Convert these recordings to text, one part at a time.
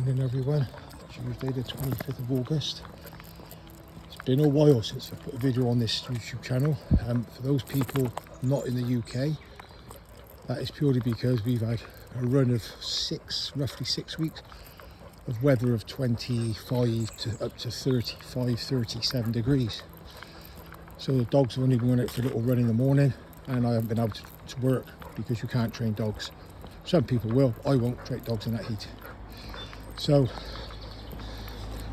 Morning everyone, Tuesday the 25th of August. It's been a while since I put a video on this YouTube channel. For those people not in the UK, that is purely because we've had a run of roughly six weeks of weather of 25 to up to 35, 37 degrees. So the dogs have only been going out for a little run in the morning, and I haven't been able to work because you can't train dogs. Some people will, I won't train dogs in that heat. So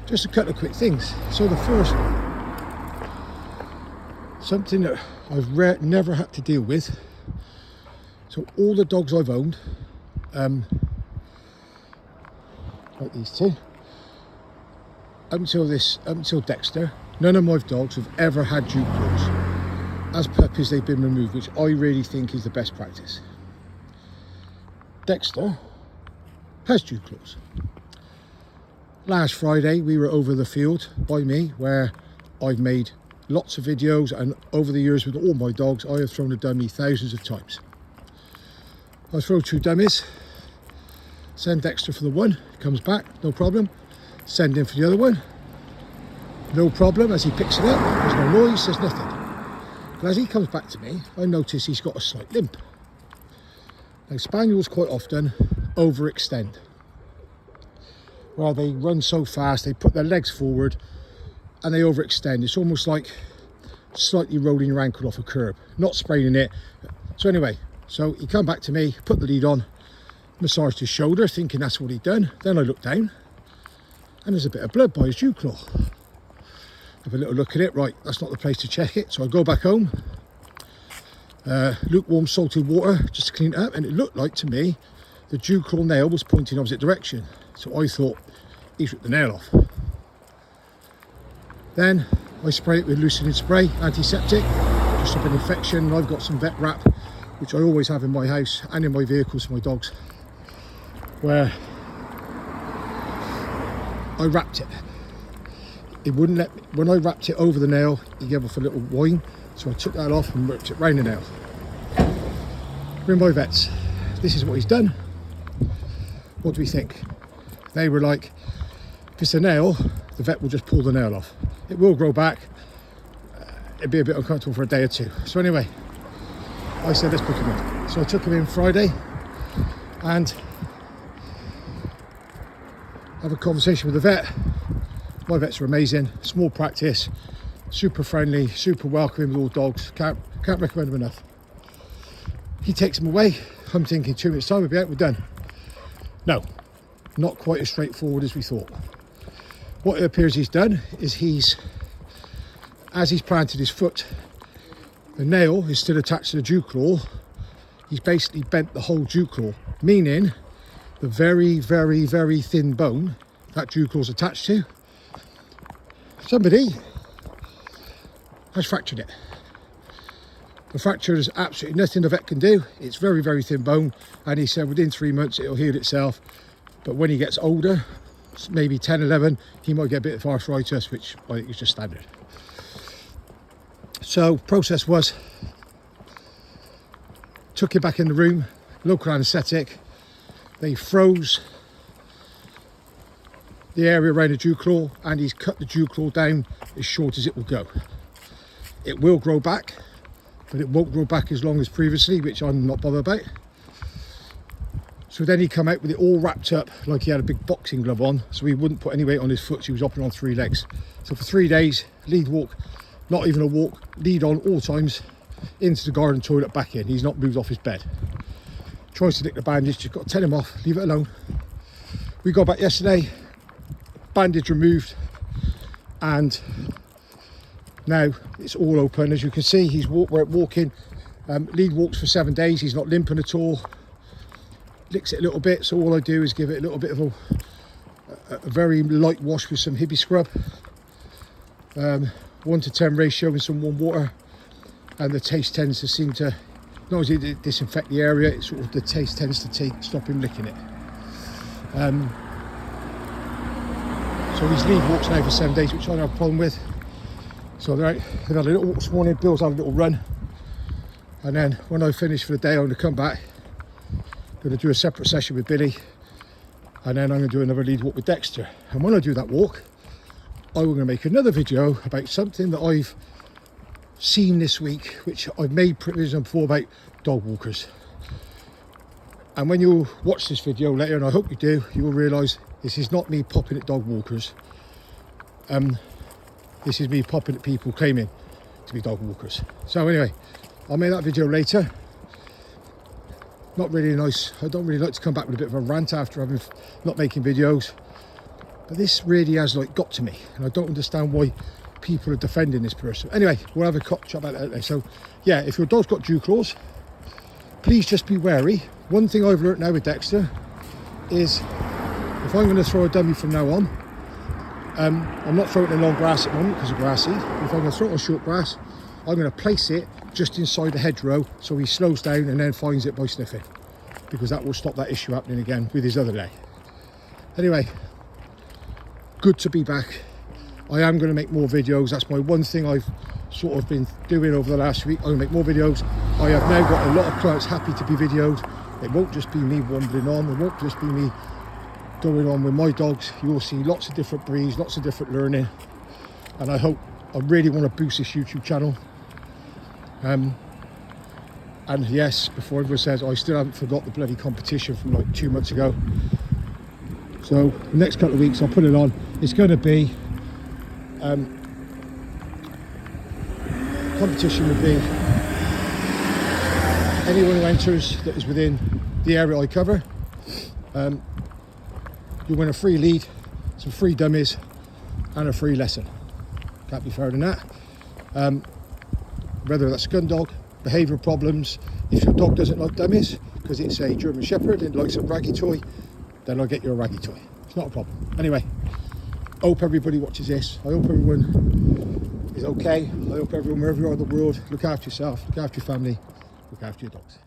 just a couple of quick things. So the first, something that I've never had to deal with. So all the dogs I've owned, like these two, up until Dexter, none of my dogs have ever had dew claws. As puppies they've been removed, which I really think is the best practice. Dexter has dew claws. Last Friday we were over the field by me, where I've made lots of videos, and over the years with all my dogs I have thrown a dummy thousands of times. I throw two dummies, send Dexter for the one, comes back, no problem. Send him for the other one, no problem. As he picks it up, there's no noise, there's nothing. But as he comes back to me, I notice he's got a slight limp. Now spaniels quite often overextend. Well, they run so fast, they put their legs forward and they overextend. It's almost like slightly rolling your ankle off a curb, not spraining it. So anyway, so he come back to me, put the lead on, massaged his shoulder, thinking that's what he'd done. Then I look down and there's a bit of blood by his dew claw. Have a little look at it. Right, that's not the place to check it. So I go back home, lukewarm salted water just to clean it up, and it looked like to me the dew claw nail was pointing opposite direction. So I thought he's ripped the nail off. Then I spray it with Lucinin spray, antiseptic, to stop an infection. And I've got some vet wrap, which I always have in my house and in my vehicles for my dogs, where I wrapped it. It wouldn't let me, when I wrapped it over the nail, he gave off a little whine, so I took that off and wrapped it round the nail. We're in my vets. This is what he's done. What do we think? They were like, if it's a nail, the vet will just pull the nail off. It will grow back. It'd be a bit uncomfortable for a day or two. So anyway, I said let's book him in. So I took him in Friday and have a conversation with the vet. My vets are amazing, small practice, super friendly, super welcoming with all dogs. Can't recommend them enough. He takes them away. I'm thinking 2 minutes time we'll be out, we're done. No, not quite as straightforward as we thought. What it appears he's done is as he's planted his foot, the nail is still attached to the dew claw. He's basically bent the whole dew claw, meaning the very, very, very thin bone that dew claw is attached to, somebody has fractured it. The fracture is absolutely nothing the vet can do. It's very, very thin bone, and he said within 3 months it'll heal itself. But when he gets older, maybe 10, 11, he might get a bit of arthritis, which I think is just standard. So process was, took him back in the room, local anaesthetic. They froze the area around the dew claw, and he's cut the dew claw down as short as it will go. It will grow back, but it won't grow back as long as previously, which I'm not bothered about. So then he come out with it all wrapped up like he had a big boxing glove on, so he wouldn't put any weight on his foot, so he was hopping on 3 legs. So for 3 days, lead walk, not even a walk, lead on all times, into the garden toilet, back in. He's not moved off his bed. Tries to lick the bandage, just got to tell him off, leave it alone. We got back yesterday, bandage removed, and now it's all open. As you can see, we're walking, lead walks for 7 days. He's not limping at all. Licks it a little bit, so all I do is give it a little bit of a very light wash with some Hibby scrub, 1 to 10 ratio in some warm water, and the taste tends to seem to, not only does it disinfect the area, it sort of, the taste tends to stop him licking it. So these lead walks now for 7 days, which I don't have a problem with. So they've had a little walk this morning, Bill's had a little run, and then when I finish for the day I'm going to come back, going to do a separate session with Billy, and then I'm going to do another lead walk with Dexter. And when I do that walk, I'm going to make another video about something that I've seen this week, which I've made provision for, about dog walkers. And when you watch this video later, and I hope you do, you will realise this is not me popping at dog walkers. This is me popping at people claiming to be dog walkers. So anyway, I'll make that video later. Not really nice. I don't really like to come back with a bit of a rant after having not making videos, but this really has like got to me, and I don't understand why people are defending this person. Anyway, we'll have a chat about that later. So yeah, if your dog's got dew claws, please just be wary. One thing I've learnt now with Dexter is if I'm going to throw a dummy from now on, I'm not throwing it in long grass at the moment because of grassy. If I'm going to throw it on short grass, I'm going to place it just inside the hedgerow so he slows down and then finds it by sniffing, because that will stop that issue happening again with his other leg. Anyway, good to be back. I am going to make more videos. That's my one thing I've sort of been doing over the last week. I'm going to make more videos. I have now got a lot of clients happy to be videoed. It won't just be me wandering on. It won't just be me going on with my dogs. You will see lots of different breeds, lots of different learning. And I really want to boost this YouTube channel. And yes, before everyone says, I still haven't forgot the bloody competition from like 2 months ago. So the next couple of weeks I'll put it on. It's going to be competition will be anyone who enters that is within the area I cover. You win a free lead, some free dummies, and a free lesson. Can't be fairer than that. Whether that's gun dog, behavioural problems, if your dog doesn't like dummies because it's a German Shepherd and likes a raggy toy, then I'll get you a raggy toy. It's not a problem. Anyway, I hope everybody watches this. I hope everyone is okay. I hope everyone, wherever you are in the world, look after yourself, look after your family, look after your dogs.